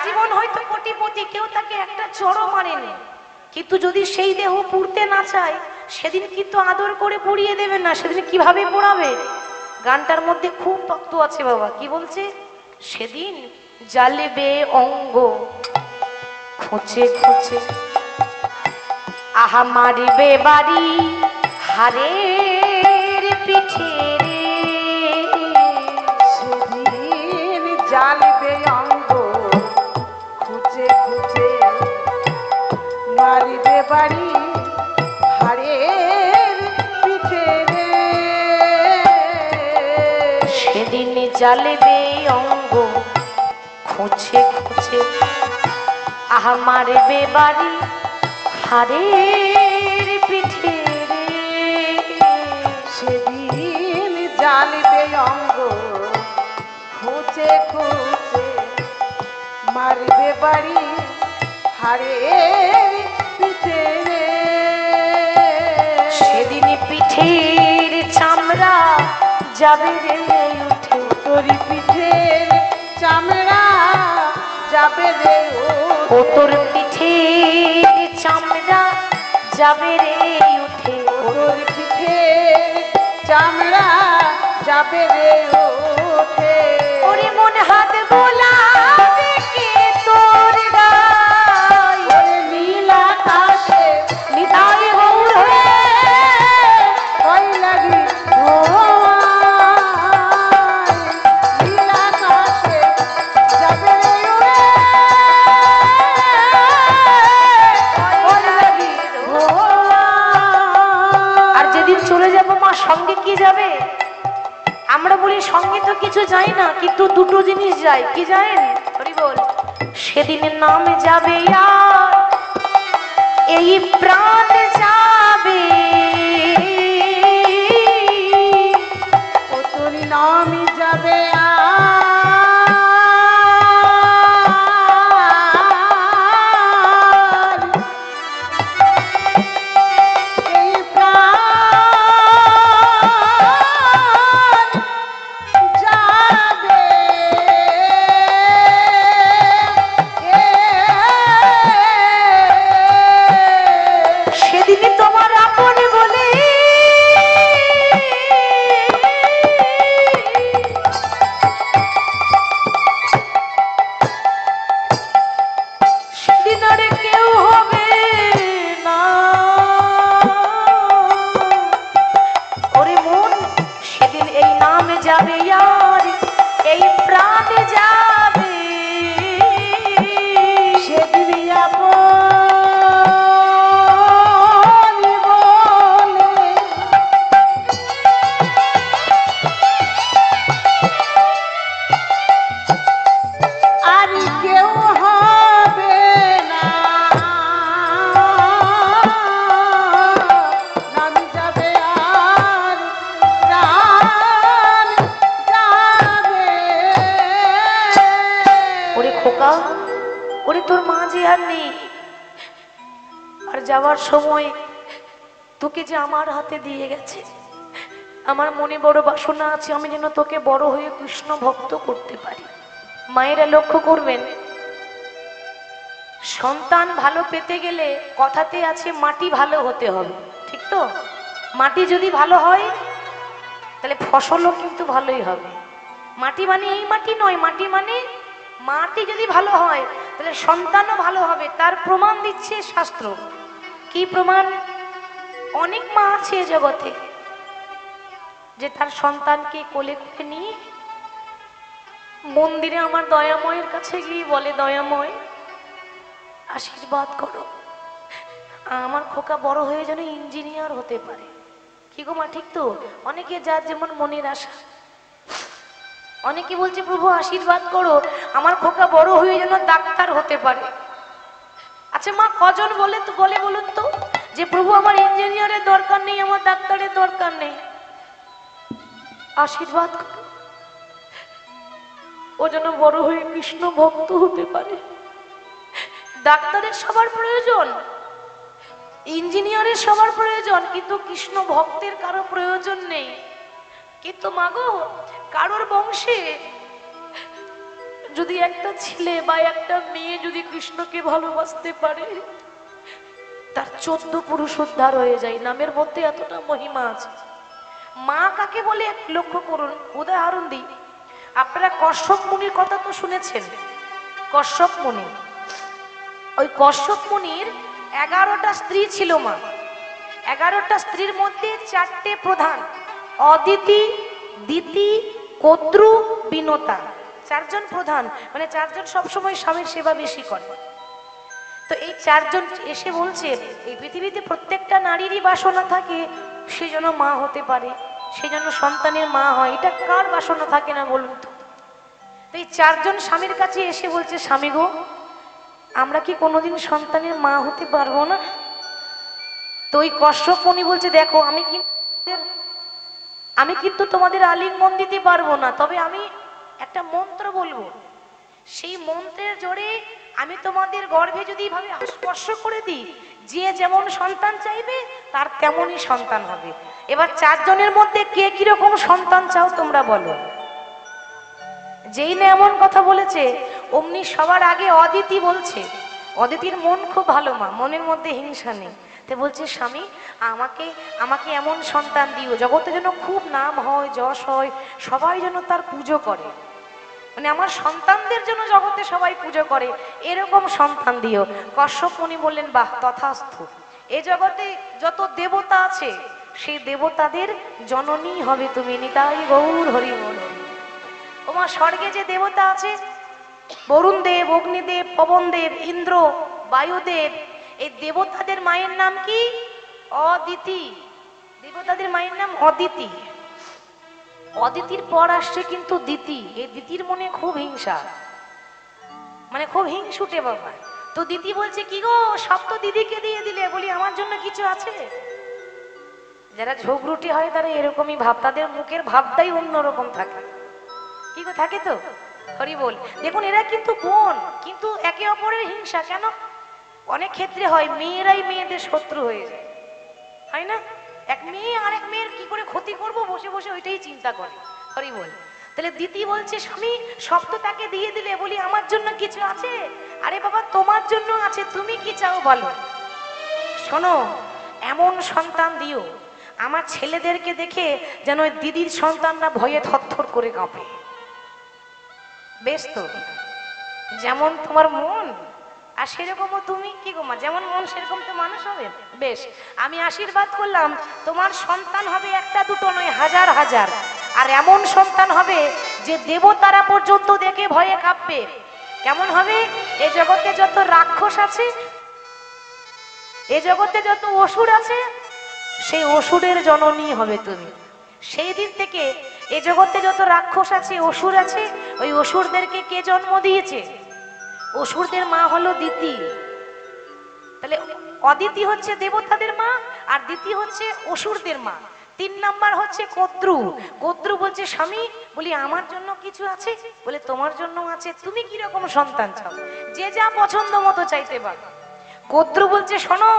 জীবন হয়তো কোটিপতি, কেউ তাকে একটা চড়ও মারেনি, কিন্তু যদি সেই দেহ পুড়তে না চায় সেদিন কিন্তু আদর করে পুড়িয়ে দেবে না, সেদিন কিভাবে পোড়াবে? গানটার মধ্যে খুব তত্ত্ব আছে বাবা। কি বলছে? সেদিন জ্বালবে অঙ্গ খোঁচে খোঁচে, আহা মারিবে বাড়ি হারের পিঠে রে। সেদিন জ্বালবে অঙ্গ খুঁজে খুঁজে, মারিবে বাড়ি হাড়ের পিঠে রে। সেদিন জ্বালবে অঙ্গ খোঁচে খোঁচে, আহা মারবে বাড়ি হারের পিঠে রে। সেদিন জ্বালবে অঙ্গ খুঁজে খুঁজে, মারবে বাড়ি হাড়ের পিঠে রে। সেদিন পিঠের চামড়া যাবে রে উঠে, তোরি পিঠের চামড়া যাবে রে ও তোর পিঠের চামড়া যাবে রে উঠে, তোর পিঠের চামড়া যাবে রে ওঠে। ওরে মন হাত বোলাবে কে তোর গায়, ওরে নীল আকাশে নিতাই গৌর হে কয়লারি ধোঁয়ায়, নীল আকাশে যাবে রে উড়ে কয়লারি ধোঁয়ায়। আর যেদিন চলে যাব মা সঙ্গে কি যাবে? আমরা বলি সঙ্গে তো কিছু যাই না, কিন্তু দুটো জিনিস যায়। কি জানেন? হরি বল। সেদিনের নাম যাবে আর এই প্রাণ যাবে, ও তোর নামই যাবে আর এই প্রাণ যাবে। সেদিনই তোমার আপন বলে সেদিন আর কেউ হবে না। ওরে মন, সেদিন এই নাম যাবে আর এই প্রাণ যাবে। সেদিনই আপন বলে আর কেউ হবে না, নাম যাবে আর প্রাণ যাবে। ওরে খোকা, ওরে তোর মা যে আর নেই, আর যাওয়ার সময় তোকে যে আমার হাতে দিয়ে গেছে, আমার মনে বড় বাসনা আছে আমি যেন তোকে বড় হয়ে কৃষ্ণ ভক্ত করতে পারি। মায়েরা লক্ষ্য করবেন, সন্তান ভালো পেতে গেলে কথাতে আছে মাটি ভালো হতে হবে, ঠিক তো? মাটি যদি ভালো হয় তাহলে ফসলও কিন্তু ভালোই হবে। মাটি মানে এই মাটি নয়, মাটি মানে মাটি যদি ভালো হয় তাহলে সন্তানও ভালো হবে। তার প্রমাণ দিচ্ছে শাস্ত্র। কি প্রমাণ? অনেক মা আছে এ জগতে যে তার সন্তানকে কোলে করে নিয়ে মন্দিরে আমার দয়াময়ের কাছে গিয়ে বলে, দয়াময় আশীর্বাদ করো, আমার খোকা বড় হয়ে যেন ইঞ্জিনিয়ার হতে পারে। কি গো মা, ঠিক তো? অনেকে যার যেমন মনের আশা। অনেকে বলছে প্রভু আশীর্বাদ করো, আমার খোকা বড় হয়ে যেন ডাক্তার হতে পারে। আচ্ছা মা, কজন বলে তো বলে বলুন তো যে প্রভু আমার ইঞ্জিনিয়ারের দরকার নেই, আমার ডাক্তারের দরকার নেই, আশীর্বাদ করো ও যেন বড় হয়ে কৃষ্ণ ভক্ত হতে পারে। ডাক্তারের সবার প্রয়োজন, ইঞ্জিনিয়ারের সবার প্রয়োজন, কিন্তু কৃষ্ণ ভক্তের কারো প্রয়োজন নেই। কিন্তু মাগো, কারোর বংশে যদি একটা ছেলে বা একটা মেয়ে যদি কৃষ্ণকে ভালোবাসতে পারে, তার 14 পুরুষ উদ্ধার হয়ে যায়। নামের মধ্যে এতটা মহিমা আছে। মা কাকে বলে লক্ষ্য করুন। উদাহরণ দিই, আপনারা কশ্যপ মুনির কথা তো শুনেছেন। কশ্যপ মুনি, ওই কশ্যপ মুনির 11টা স্ত্রী ছিল মা। 11টা স্ত্রীর মধ্যে 4টে প্রধান, অদিতি, দিতি, কদ্রু, বিনতা। 4জন প্রধান, মানে 4জন সবসময় স্বামীর সেবা বেশি করে। তো এই 4জন এসে বলছে এই পৃথিবীতে প্রত্যেকটা নারীরই বাসনা থাকে সে যেন মা হতে পারে, সে যেন সন্তানের মা হয়। এটা কার বাসনা থাকে না বলুন তো? তো এই 4জন স্বামীর কাছে এসে বলছে, স্বামী গো, আমরা কি কোনোদিন সন্তানের মা হতে পারবো না? তো ওই কশ্যপ মুনি বলছে, দেখো আমি কিন্তু তোমাদের আলিঙ্গন দিতে পারবো না, তবে আমি একটা মন্ত্র বলবো। সেই মন্ত্রের জোরে আমি তোমাদের গর্ভে যদি ভাবে স্পর্শ করে দিই, যে যেমন সন্তান চাইবে তার তেমনই সন্তান হবে। এবার 4জনের মধ্যে কে কিরকম সন্তান চাও তোমরা বলো। যেই না এমন কথা বলেছে, অমনি সবার আগে অদিতি বলছে। অদিতির মন খুব ভালো মা, মনের মধ্যে হিংসা নেই। তে বলছে, স্বামী আমাকে আমাকে এমন সন্তান দিও জগতে যেন খুব নাম হয়, যশ হয়, সবাই যেন তার পুজো করে, মানে আমার সন্তানদের জন্য জগতে সবাই পুজো করে, এরকম সন্তান দিও। কশ্যপ মুনি বললেন, বাহ, তথাস্তু। এ জগতে যত দেবতা আছে সেই দেবতাদের জননী হবে তুমি। নিতাই গৌর হরি বল। ওমা, স্বর্গে যে দেবতা আছে, বরুণ দেব, অগ্নিদেব, পবন দেব, ইন্দ্র, বায়ুদেব, এই দেবতাদের মায়ের নাম কি? অদিতি। দেবতাদের মায়ের নাম অদিতি। অদিতির পর আসছে কিন্তু দিতি। এই দিতির মনে খুব হিংসা, মানে খুব হিংসুটে বাবা। তো দিতি বলছে, কি গো, সব তো দিদিকে দিয়ে দিলে, বলি আমার জন্য কিছু আছে? যারা ঝগড়ুটি হয় তারা এরকমই ভাব, তাদের মুখের ভাবটাই অন্যরকম থাকে। কি গো, থাকে তো? হরি বল। দেখুন, এরা কিন্তু বোন, কিন্তু একে অপরের হিংসা কেন? অনেক ক্ষেত্রে হয় মেয়েরাই মেয়েদের শত্রু হয়ে যায়, হয় না? এক মেয়ে আরেক মেয়ের কি করে ক্ষতি করব বসে বসে ওইটাই চিন্তা করে। হরি বল। তাহলে দিতি বলছে, স্বামী সব তো তাকে দিয়ে দিলে, বলি আমার জন্য কিছু আছে? আরে বাবা, তোমার জন্য আছে, তুমি কি চাও বলো। শোনো, এমন সন্তান দিও আমার ছেলেদেরকে দেখে যেন ওই দিদির সন্তানরা ভয়ে থরথর করে কাঁপে। বেশ তো, যেমন তোমার মন আর সেরকমও তুমি। কি গো মা, যেমন মন সেরকম তো মানুষ হবে। বেশ, আমি আশীর্বাদ করলাম, তোমার সন্তান হবে একটা দুটো নয়, হাজার হাজার। আর এমন সন্তান হবে যে দেবতারা পর্যন্ত দেখে ভয়ে কাঁপবে। কেমন হবে? এ জগতে যত রাক্ষস আছে, এ জগতে যত অসুর আছে, সেই অসুরের জননী হবে তুমি। সেই দিন থেকে এ জগতে যত রাক্ষস আছে, অসুর আছে, ওই অসুরদেরকে কে জন্ম দিয়েছে? অসুরদের মা হলো দিতি। তাহলে অদিতি হচ্ছে দেবতাদের মা, আর দিতি হচ্ছে অসুরদের মা। 3 নাম্বার হচ্ছে কদ্রু। কদ্রু বলছে, স্বামী বলি আমার জন্য কিছু আছে? বলে তোমার জন্য আছে, তুমি কি রকম সন্তান চাও? যে যা পছন্দ মতো চাইতে পারো। কদ্রু বলছে, শোনো,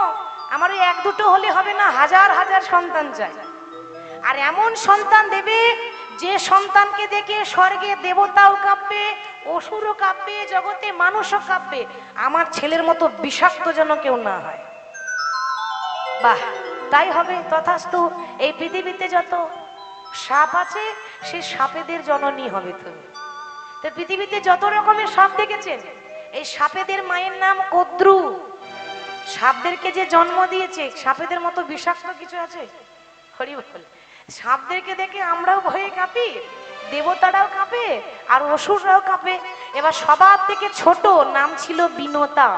আমার ওই 1-2 হলে হবে না, হাজার হাজার সন্তান চাই। আর এমন সন্তান দেবে যে সন্তানকে দেখে স্বর্গে দেবতাও কাঁপবে, অসুরও কাঁপবে, জগতে মানুষও কাঁপবে। আমার ছেলের মতো বিষাক্ত যেন কেউ না হয়। বাহ, তাই হবে, তথাস্তু। এই পৃথিবীতে যত সাপ আছে সেই সাপেদের জননী হবে তুমি। তো পৃথিবীতে যত রকমের সাপ দেখেছেন, এই সাপেদের মায়ের নাম কদ্রু। সাপদেরকে যে জন্ম দিয়েছে, সাপেদের মতো বিষাক্ত কিছু আছে? হরি বল। সাপদেরকে দেখে আমরাও ভয়ে কাঁপি, দেবতারাও কাঁপে, আর অসুররাও কাঁপে। এবার সবার থেকে ছোট নাম ছিল বিনতা।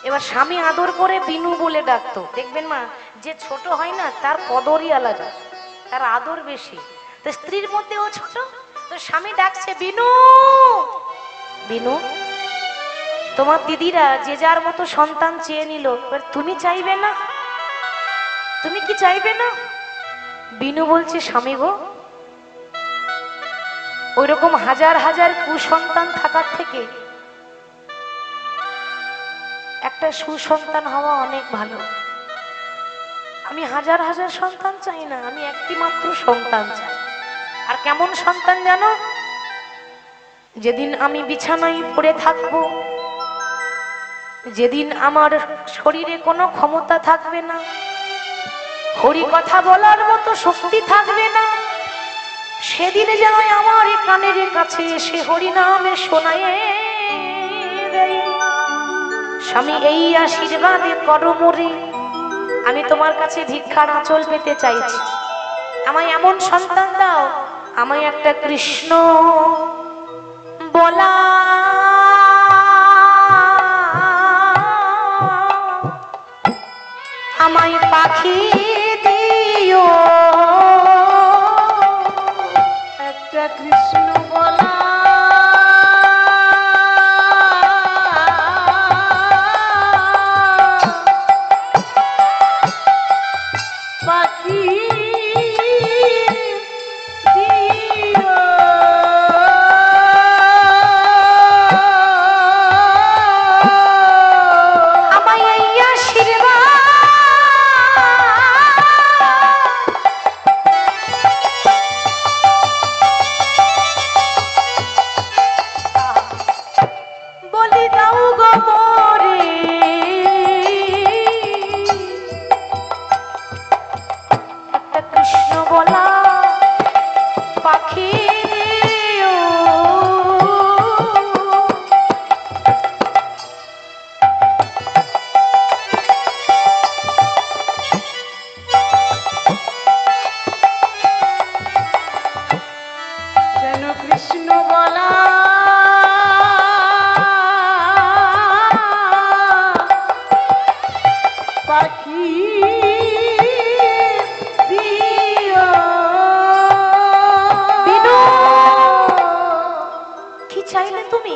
এবার স্বামী আদর করে বিনু বলে ডাকতো। দেখবেন মা, যে ছোট হয় না তার কদরই আলাদা, তার আদর বেশি। তো স্ত্রীর মধ্যে ও ছোট, তো স্বামী ডাকছে বিনু। বিনু, তোমার দিদিরা যে যার মতো সন্তান চেয়ে নিল, এবার তুমি চাইবে না? তুমি কি চাইবে না? বিনু বলছে, স্বামী গো, ওইরকম হাজার হাজার কুসন্তান থাকার থেকে একটা সুসন্তান হওয়া অনেক ভালো। আমি হাজার হাজার সন্তান চাই না, আমি একটি মাত্র সন্তান চাই। আর কেমন সন্তান জানো? যেদিন আমি বিছানায় পড়ে থাকব, যেদিন আমার শরীরে কোনো ক্ষমতা থাকবে না, হরি কথা বলার মতো শক্তি থাকবে না, সেদিন যেন আমার এই কানের কাছে এসে হরি নামে শোনায় দেয়, স্বামী এই আশীর্বাদে করো মোরে, আমি তোমার কাছে ভিক্ষার আঁচল পেতে চাইছি, আমায় এমন সন্তান দাও, আমায় একটা কৃষ্ণ বলা আমায় পাখি দিও, একটা কৃষ্ণ বলা পাখি দিও, আমায় এই আশীর্বাদ বলি দাও গো মোরে, একটা কৃষ্ণ বলা পাখি দিও। যেন কৃষ্ণ বলা পাখি দিও। বিনু, কি চাইলে তুমি?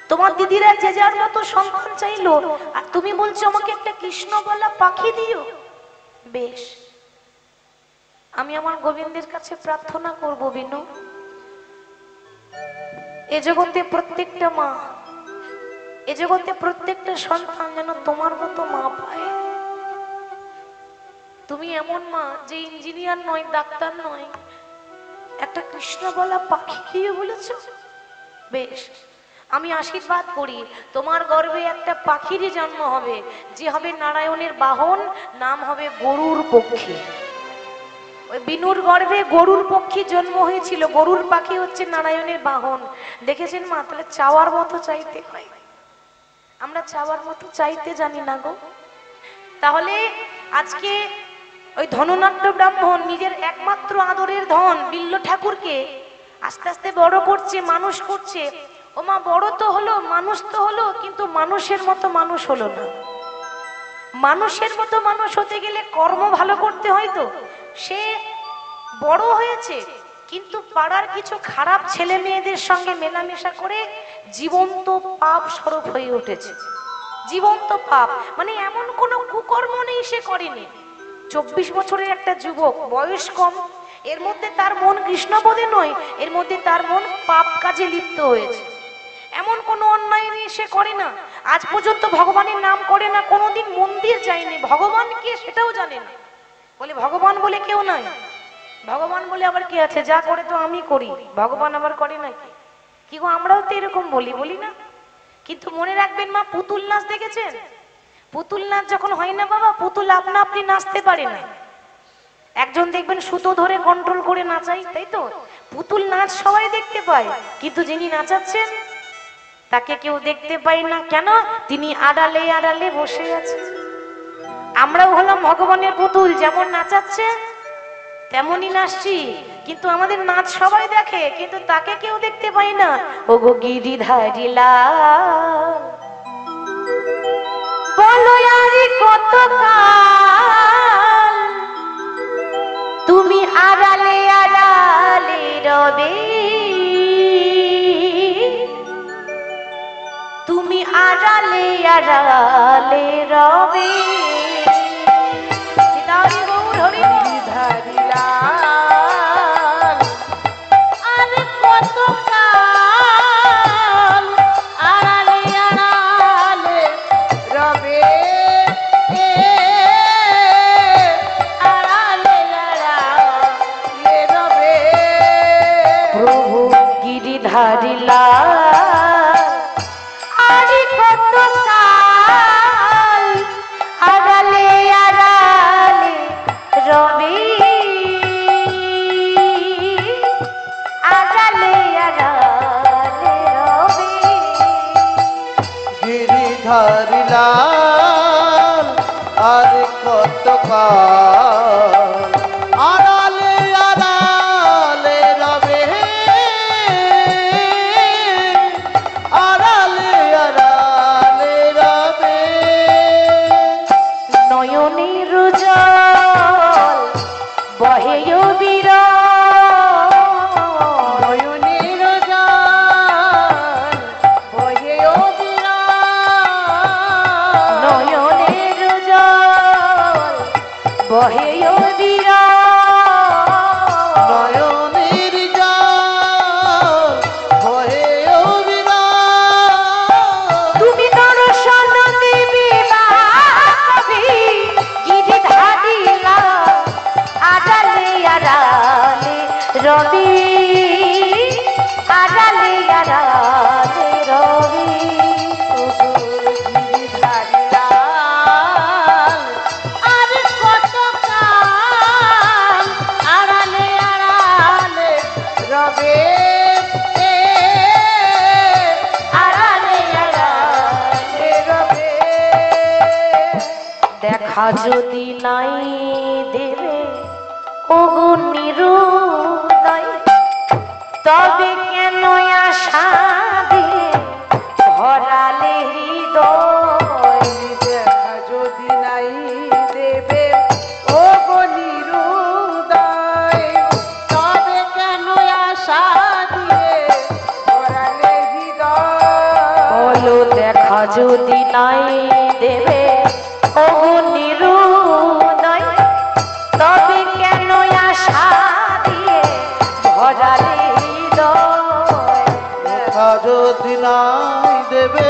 তোমার দিদিরা যে যার মতো সন্তান চাইলো, আর তুমি বলছো আমাকে একটা কৃষ্ণ বলা পাখি দিও। বেশ, আমি আমার গোবিন্দের কাছে প্রার্থনা করব বিনু, এ জগতে প্রত্যেকটা মা, এ জগতে প্রত্যেকটা সন্তান যেন তোমার মতো মা পায়। তুমি এমন মা যে ইঞ্জিনিয়ার নয়, ডাক্তার নয়, একটা কৃষ্ণ বলা পাখি দিয়ে বলেছো। বেশ, আমি আশীর্বাদ করি তোমার গর্ভে একটা পাখিরই জন্ম হবে, যে হবে নারায়ণের বাহন, নাম হবে গরুর পক্ষী। ওই বিনুর গর্ভে গরুর পক্ষী জন্ম হয়েছিল, গরুর পাখি হচ্ছে নারায়ণের বাহন। দেখেছেন মা? তাহলে চাওয়ার মতো চাইতে হয়, আমরা চাওয়ার মতো চাইতে জানি না গো। তাহলে আজকে ওই ধননাট্য ব্রাহ্মণ নিজের একমাত্র আদরের ধন বিল্ল ঠাকুরকে আস্তে আস্তে বড় করছে, মানুষ করছে। ও মা, বড় তো হলো, মানুষ তো হলো, কিন্তু মানুষের মতো মানুষ হলো না। মানুষের মতো মানুষ হতে গেলে কর্ম ভালো করতে হয়। তো সে বড় হয়েছে, কিন্তু পাড়ার কিছু খারাপ ছেলে মেয়েদের সঙ্গে মেলামেশা করে জীবন্ত পাপ স্বরূপ হয়ে উঠেছে। জীবন্ত পাপ মানে এমন কোনো কুকর্ম নেই সে করেনি। 24 বছরের একটা যুবক, বয়স কম, এর মধ্যে তার মন কৃষ্ণপদে নয়, এর মধ্যে তার মন পাপ কাজে লিপ্ত হয়েছে। এমন কোনো অন্যায় নেই সে করে না, আজ পর্যন্ত ভগবানের নাম করে না, কোনোদিন মন্দির যায়নি, ভগবান কে সেটাও জানে না। বলে ভগবান বলে কেউ নাই, ভগবান বলে আবার কে আছে? যা করে তো আমি করি, ভগবান আবার করে নাকি? কি গো, আমরাও তো এরকম বলি, বলি না? কিন্তু মনে রাখবেন মা, পুতুল নাচ দেখেছেন? পুতুল নাচ যখন হয় না বাবা, পুতুল আপনা আপনি নাচতে পারে না। একজন দেখবেন সুতো ধরে কন্ট্রোল করে নাচাই, তাই তো? পুতুল নাচ সবাই দেখতে পায়, কিন্তু যিনি নাচাচ্ছেন তাকে কেউ দেখতে পায় না। কেন? তিনি আড়ালে আড়ালে বসে আছে। আমরাও হলাম ভগবানের পুতুল, যেমন নাচাচ্ছে তেমনই নাচছি, কিন্তু আমাদের নাচ সবাই দেখে, কিন্তু তাকে কেউ দেখতে পায় না। ও গো গিরিধারী লাল, বলো আরে কত কাল তুমি আড়ালে আড়ালে রবে, তুমি আড়ালে আড়ালে রবে। ধারি লাল আর কত কাল আড়ালে আড়ালে রবে, আড়ালে আড়ালে রবে। প্রভু গিরিধারী লাল গিরিধারী লাল আর কত কাল আড়ালে আড়ালে রবে, আড়ালে আড়ালে রবে। নয়নের জল বহে বিরা, নয়নের জল বহে বিরা, নয়নের জল বহে বিরা, নয়নের জল বহে অবিরা। তুমি দর্শন দেবে মা কবি গিরিধারী লাল আড়ালে আড়ালে রবি, আড়ালে আড়ালে রবি। গিরিধারী লাল আর কত কাল আড়ালে আড়ালে রবে, আড়ালে আড়ালে রবে। দেখা যদি নাই দেবে ওগো নিরুদয়, তবে কেন আশা দিয়ে ভরালে হৃদয়। দেখা যদি নাই দেবে ও গো নিরুদয়, তবে কেন আশা দিয়ে ভরালে হৃদয়। বলো দেখা যদি নাই দেবে ওগো নিরুদয়, তবে কেন আশা দিয়ে ভরালে হৃদয়। দেখা যদি নাই দেবে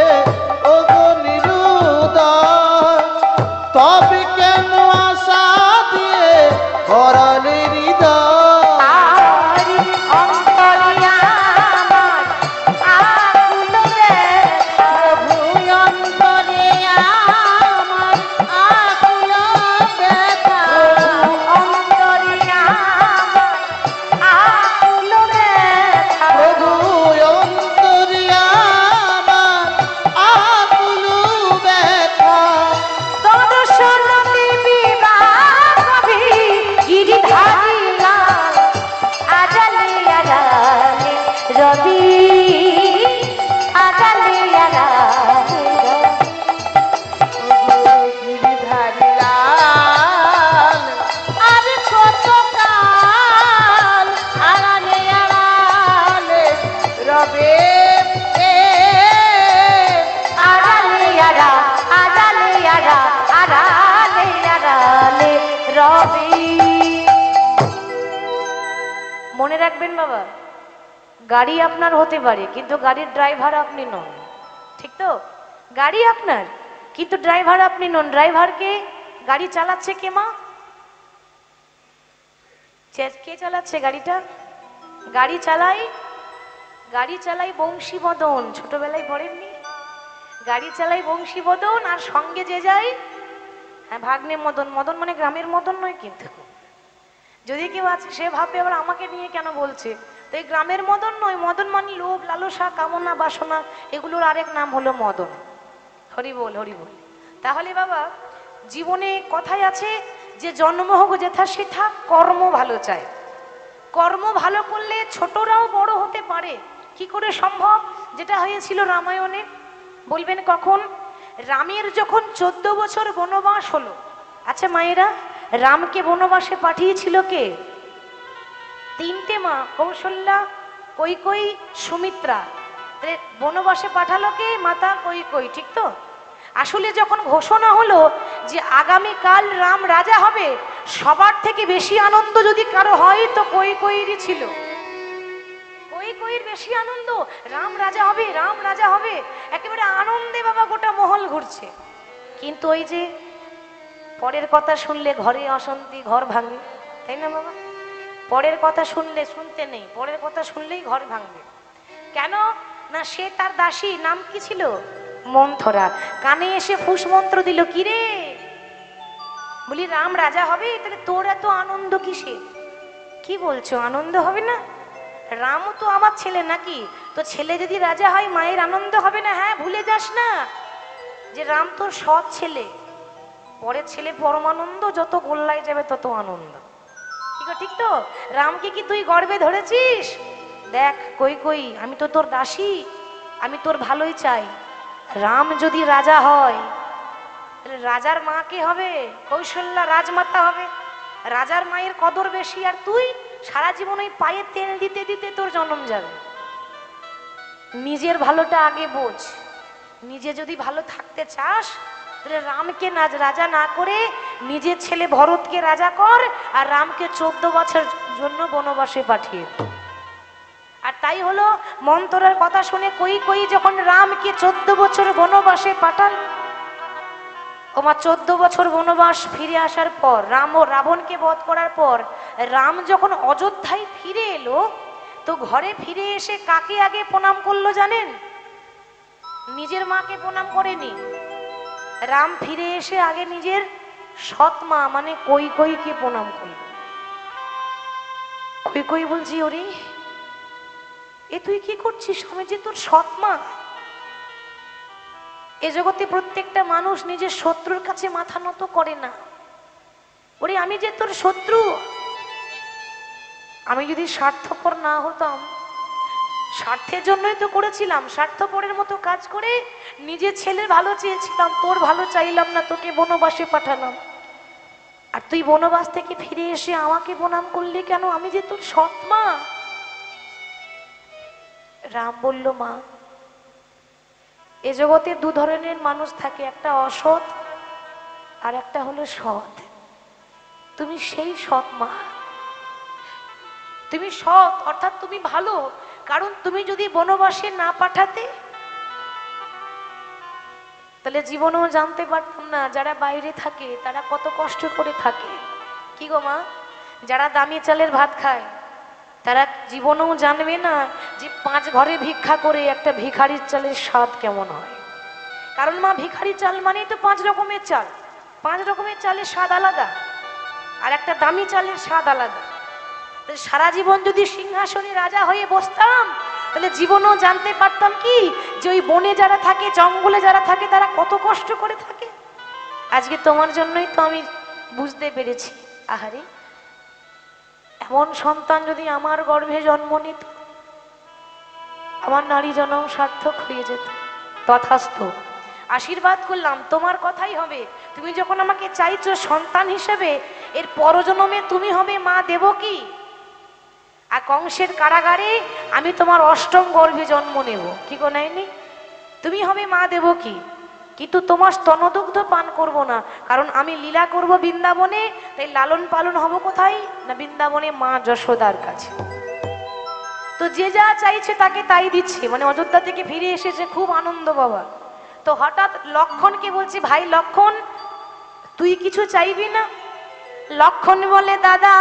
ওগো নিরুদয়, তবে কেন আশা দিয়ে ভরালে হৃদয়। আর অন্তরে আমার আকুল ব্যথা, প্রভু অন্তরে আমার আকুল ব্যথা, অন্তরে আমার আকুল ব্যথা। প্রভু অন্তরে আমার আকুল ব্যথা। দর্শন দেবী মা কবি গিরিধারী লাল আড়ালে আড়ালে রবি, আড়ালে আড়ালে রবি। গিরিধারী লাল আর কত কাল আড়ালে আড়ালে রবে, আড়ালে আড়া, আড়ালে আড়া, আড়ালে আড়ালে রবি। মনে রাখবেন বাবা, গাড়ি আপনার হতে পারে কিন্তু গাড়ির ড্রাইভার আপনি নন, ঠিক তো? গাড়ি আপনার কিন্তু ড্রাইভার আপনি নন। ড্রাইভারকে গাড়ি চালাচ্ছে কে মা? কে চালাচ্ছে গাড়িটা? গাড়ি চালাই বংশীবদন, ছোটবেলায় পড়েননি? গাড়ি চালাই বংশীবদন আর সঙ্গে যে যায়, হ্যাঁ ভাগ্নে মদন। মদন মানে গ্রামের মদন নয় কিন্তু, যদি কেউ আছে সে ভাববে আবার আমাকে নিয়ে কেন বলছে। তো এই গ্রামের মদন নয়, মদন মানে লোভ লালসা কামনা বাসনা, এগুলোর আরেক নাম হলো মদন। হরি বল হরি বল। তাহলে বাবা জীবনে কথাই আছে যে জন্ম হোক যেথা সেথা কর্ম ভালো চায়। কর্ম ভালো করলে ছোটরাও বড় হতে পারে। কি করে সম্ভব? যেটা হয়েছিল রামায়ণে। বলবেন কখন? রামের যখন 14 বছর বনবাস হলো। আচ্ছা মায়েরা, রামকে বনবাসে পাঠিয়েছিল কে? তিনটে মা, কৌশল্যা, কৈকেয়ী, সুমিত্রা। বনবাসে পাঠালো কে? মাতা কৈকেয়ী, ঠিক তো? আসলে যখন ঘোষণা হলো যে আগামীকাল রাম রাজা হবে, সবার থেকে বেশি আনন্দ যদি কারো হয় তো কৈকেয়ীরই ছিল। কৈকেয়ীর বেশি আনন্দ, রাম রাজা হবে, রাম রাজা হবে। একেবারে আনন্দে বাবা গোটা মহল ঘুরছে। কিন্তু ওই যে পরের কথা শুনলে ঘরে অশান্তি, ঘর ভাঙে, তাই না বাবা? পরের কথা শুনলে শুনতে নেই, পরের কথা শুনলেই ঘর ভাঙবে। কেন না, সে তার দাসী, নাম কি ছিল? মন্থরা। কানে এসে ফুস মন্ত্র দিল, কি রে বলি রাম রাজা হবে, তাহলে তোর এত আনন্দ কিসে? কি বলছো, আনন্দ হবে না? রামও তো আমার ছেলে নাকি, তো ছেলে যদি রাজা হয় মায়ের আনন্দ হবে না? হ্যাঁ ভুলে যাস না, যে রাম তোর সৎ ছেলে, পরের ছেলে পরমানন্দ, যত গোল্লায় যাবে তত আনন্দ। ঠিক তো? রামকে কি তুই গর্বে ধরেছিস? দেখ কই কই, আমি তো তোর দাসী, আমি তোর ভালোই চাই। রাম যদি রাজা হয় তাহলে রাজার মা কে হবে? কৌশল্যা রাজমাতা হবে। রাজার মায়ের কদর বেশি, আর তুই সারা জীবন ওই পায়ে তেল দিতে দিতে তোর জন্ম যাবে। নিজের ভালোটা আগে বোঝ। নিজে যদি ভালো থাকতে চাস তাহলে রামকে রাজা না করে নিজের ছেলে ভরতকে রাজা কর, আর রামকে 14 বছর জন্য বনবাসে পাঠিয়ে। আর তাই হলো, মন্থরার কথা শুনে কই কই যখন রামকে 14 বছর বনবাসে পাঠান, ওমা 14 বছর বনবাস ফিরে আসার পর, রাম ও রাবণকে বধ করার পর রাম যখন অযোধ্যায় ফিরে এলো, তো ঘরে ফিরে এসে কাকে আগে প্রণাম করলো জানেন? নিজের মাকে প্রণাম করেনি। রাম ফিরে এসে আগে নিজের সৎ মা মানে কই কইকে প্রণাম করল। কই কই বলছি, ওরে এ তুই কি করছিস? আমি যে তোর সৎ মা। এ জগতে প্রত্যেকটা মানুষ নিজের শত্রুর কাছে মাথা নত করে না। ওরে আমি যে তোর শত্রু, আমি যদি স্বার্থপর না হতাম, স্বার্থের জন্যই তো করেছিলাম, স্বার্থপরের মতো কাজ করে নিজের ছেলের ভালো চেয়েছিলাম, তোর ভালো চাইলাম না, তোকে বনবাসে পাঠালাম। আর তুই বনবাস থেকে ফিরে এসে আমাকে প্রণাম করলি কেন? আমি যে তোর সৎ মা। রাম বলল, মা এ জগতে দু ধরনের মানুষ থাকে, একটা অসৎ আর একটা হলো সৎ। তুমি সেই সৎ মা। তুমি সৎ অর্থাৎ তুমি ভালো, কারণ তুমি যদি বনবাসে না পাঠাতে তাহলে জীবনেও জানতে পারতাম না যারা বাইরে থাকে তারা কত কষ্ট করে থাকে। কি গো মা, যারা দামি চালের ভাত খায় তারা জীবনেও জানবে না যে 5 ঘরে ভিক্ষা করে একটা ভিখারির চালের স্বাদ কেমন হয়। কারণ মা, ভিখারি চাল মানেই তো 5 রকমের চাল। 5 রকমের চালের স্বাদ আলাদা, আর একটা দামি চালের স্বাদ আলাদা। সারা জীবন যদি সিংহাসনে রাজা হয়ে বসতাম তাহলে জীবনেও জানতে পারতাম কি যে ওই বনে যারা থাকে, জঙ্গলে যারা থাকে তারা কত কষ্ট করে থাকে। আজকে তোমার জন্যই তো আমি বুঝতে পেরেছি, আহারে এমন সন্তান যদি আমার গর্ভে জন্ম নিত, আমার নারী জনম সার্থক হয়ে যেত। তথাস্তু, আশীর্বাদ করলাম, তোমার কথাই হবে। তুমি যখন আমাকে চাইছো সন্তান হিসেবে, এর পরজন্মে তুমি হবে মা দেবকী, আর কংসের কারাগারে আমি তোমার 8ম গর্ভে জন্ম নেব। কি গো নাইনি? তুমি হবে মা দেবকী, কিন্তু তোমার স্তনদুগ্ধ পান করব না, কারণ আমি লীলা করব বৃন্দাবনে। তাই লালন পালন হব কোথায় না? বৃন্দাবনে মা যশোদার কাছে। তো যে যা চাইছে তাকে তাই দিচ্ছে। মানে অযোধ্যা থেকে ফিরে এসেছে, খুব আনন্দ বাবা। তো হঠাৎ লক্ষণকে বলছে, ভাই লক্ষণ তুই কিছু চাইবি না? লক্ষণ বলে, দাদা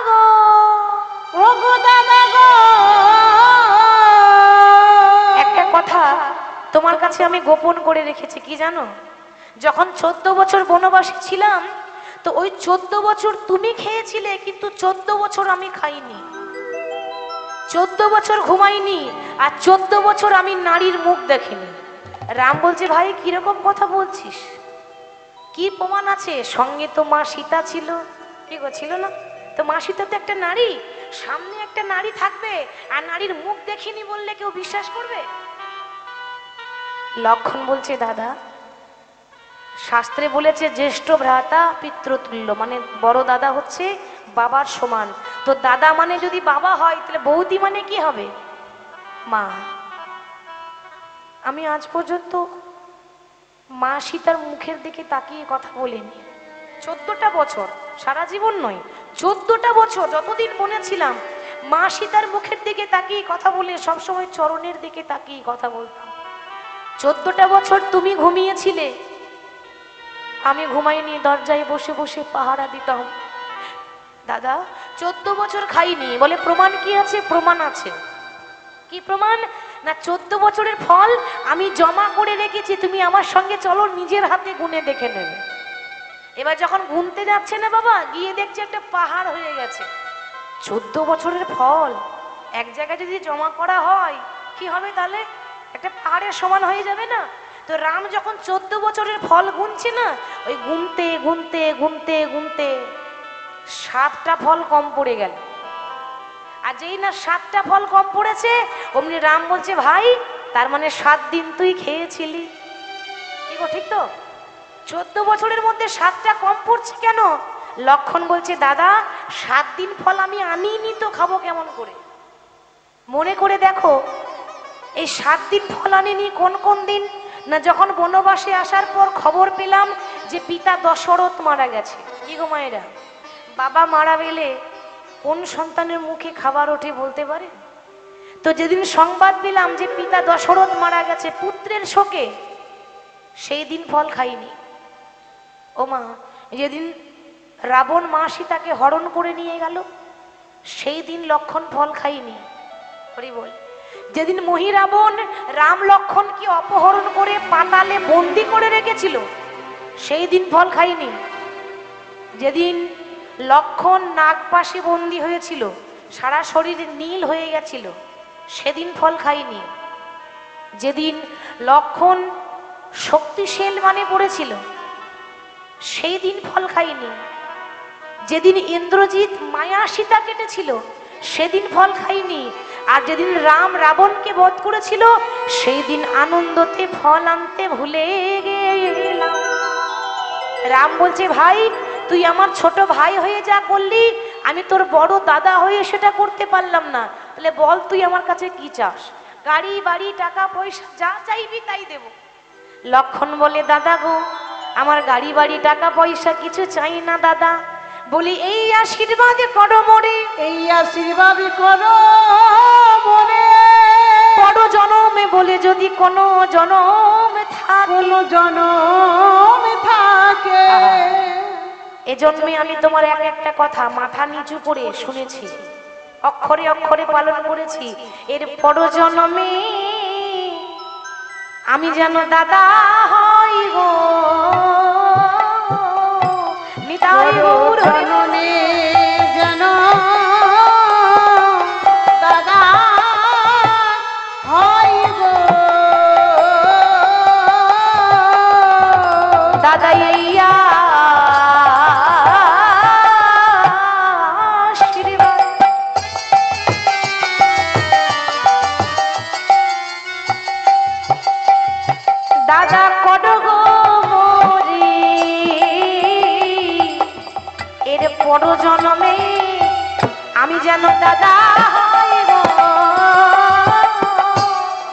গো, ও গো দাদা গো, একটা কথা তোমার কাছে আমি গোপন করে রেখেছি। কি জানো? যখন 14 বছর বনবাসী ছিলাম, তো ওই 14 বছর তুমি খেয়েছিলে, কিন্তু 14 বছর আমি খাইনি। 14 বছর ঘুমাইনি, আর 14 বছর আমি নারীর মুখ দেখিনি। রাম বলছে, ভাই কিরকম কথা বলছিস? কি প্রমাণ আছে? সঙ্গে তো মা সীতা ছিল। কি গো, ছিল না? তো মা সীতা তো একটা নারী, সামনে একটা নারী থাকবে, আর নারীর মুখ দেখিনি বললে কেউ বিশ্বাস করবে? লক্ষণ বলছে, দাদা শাস্ত্রে বলেছে জ্যেষ্ঠ ভ্রাতা পিতৃতুল্য, মানে বড় দাদা হচ্ছে বাবার সমান। তো দাদা মানে যদি বাবা হয় তাহলে বৌদি মানে কি হবে? মা। আমি আজ পর্যন্ত মা সীতার মুখের দিকে তাকিয়ে কথা বলিনি। 14টা বছর, সারা জীবন নয়, 14টা বছর যতদিন বনে ছিলাম, মা সীতার মুখের দিকে তাকিয়ে কথা বলে সবসময় চরণের দিকে তাকিয়ে কথা বলতাম। 14টা বছর তুমি ঘুমিয়েছিলে, আমি ঘুমাইনি, দরজায় বসে বসে পাহারা দিতাম। দাদা 14 বছর খাইনি বলে প্রমাণ কি আছে? প্রমাণ আছে। কি প্রমাণ? না 14 বছরের ফল আমি জমা করে রেখেছি, তুমি আমার সঙ্গে চলো, নিজের হাতে গুনে দেখে নেবে। এবার যখন গুনতে যাচ্ছে না বাবা, গিয়ে দেখছে একটা পাহাড় হয়ে গেছে। 14 বছরের ফল এক জায়গায় যদি জমা করা হয় কি হবে? তাহলে একটা পাহাড়ের সমান হয়ে যাবে না? তো তো রাম যখন 14 বছরের ফল গুনছে না, ওই গুনতে গুনতে গুনতে গুনতে 7টা ফল কম পড়ে গেল। আর যেই না 7টা ফল কম পড়েছে, অমনি রাম বলছে, ভাই তার মানে 7 দিন তুই খেয়েছিলি। কি গো, ঠিক তো? 14 বছরের মধ্যে 7টা কম পড়ছে কেন? লক্ষণ বলছে, দাদা 7 দিন ফল আমি আনিনি তো খাবো কেমন করে? মনে করে দেখো, এই 7 দিন ফল আনিনি কোন কোন দিন না? যখন বনবাসে আসার পর খবর পেলাম যে পিতা দশরথ মারা গেছে। কি গো মায়েরা, বাবা মারা গেলে কোন সন্তানের মুখে খাবার ওঠে বলতে পারে? তো যেদিন সংবাদ পেলাম যে পিতা দশরথ মারা গেছে পুত্রের শোকে, সেই দিন ফল খাইনি। ও মা, যেদিন রাবণ মা সীতাকে হরণ করে নিয়ে গেল, সেই দিন লক্ষণ ফল খাইনি। হরি বল। যেদিন মহিরাবণ রাম লক্ষণকে অপহরণ করে পাতালে বন্দি করে রেখেছিল, সেই দিন ফল খাইনি। যেদিন লক্ষণ নাগপাশে বন্দি হয়েছিল, সারা শরীর নীল হয়ে গেছিল, সেদিন ফল খাইনি। যেদিন লক্ষণ শক্তিশীল মানে পড়েছিল, সেই দিন ফল খাইনি। যেদিন ইন্দ্রজিৎ মায়া সীতা কেটেছিল, সেদিন ফল খাইনি। আর যেদিন রাম রাবণকে বধ করেছিল, সেই দিন আনন্দতে ফল আনতে ভুলে গেলাম। রাম বলছে, ভাই তুই আমার ছোট ভাই হয়ে যা করলি, আমি তোর বড় দাদা হয়ে সেটা করতে পারলাম না। তাহলে বল তুই আমার কাছে কি চাস? গাড়ি বাড়ি টাকা পয়সা যা চাইবি তাই দেব। লক্ষণ বলে, দাদা গো, আমার গাড়ি বাড়ি টাকা পয়সা কিছু চাই না দাদা। বলি, এই আশীর্বাদ করো মোরে, এই আশীর্বাদ করো মোরে, বড় জনমে বলে যদি কোনো জনম থাকে, কোনো জনম থাকে, এ জন্মে আমি তোমার এক একটা কথা মাথা নিচু করে শুনেছি, অক্ষরে অক্ষরে পালন করেছি। এর পর জন্মে আমি যেন দাদা হই গো, নিতাই গৌর হরি বল। জনমে যেন দাদা হয় গো, দাদা এই আশীর্বাদ। দাদা করো গো মোরে, এর পর জন্মে আমি যেন দাদা হই গো,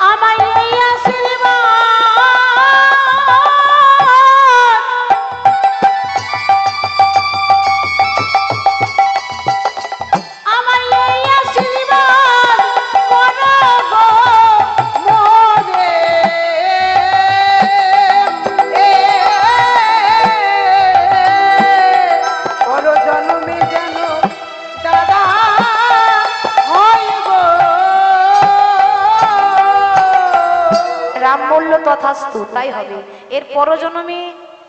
আমায় এই আশীর্বাদ, আমায় এই আশীর্বাদ করো গো মোরে, পর জন্মে যেন দাদা হয় গো। রাম বলল, তথাস্তু, তাই হবে। এর পরজন্মে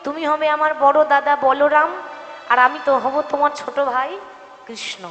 তুমি হবে আমার বড় দাদা বলরাম, আর আমি তো হব তোমার ছোট ভাই কৃষ্ণ।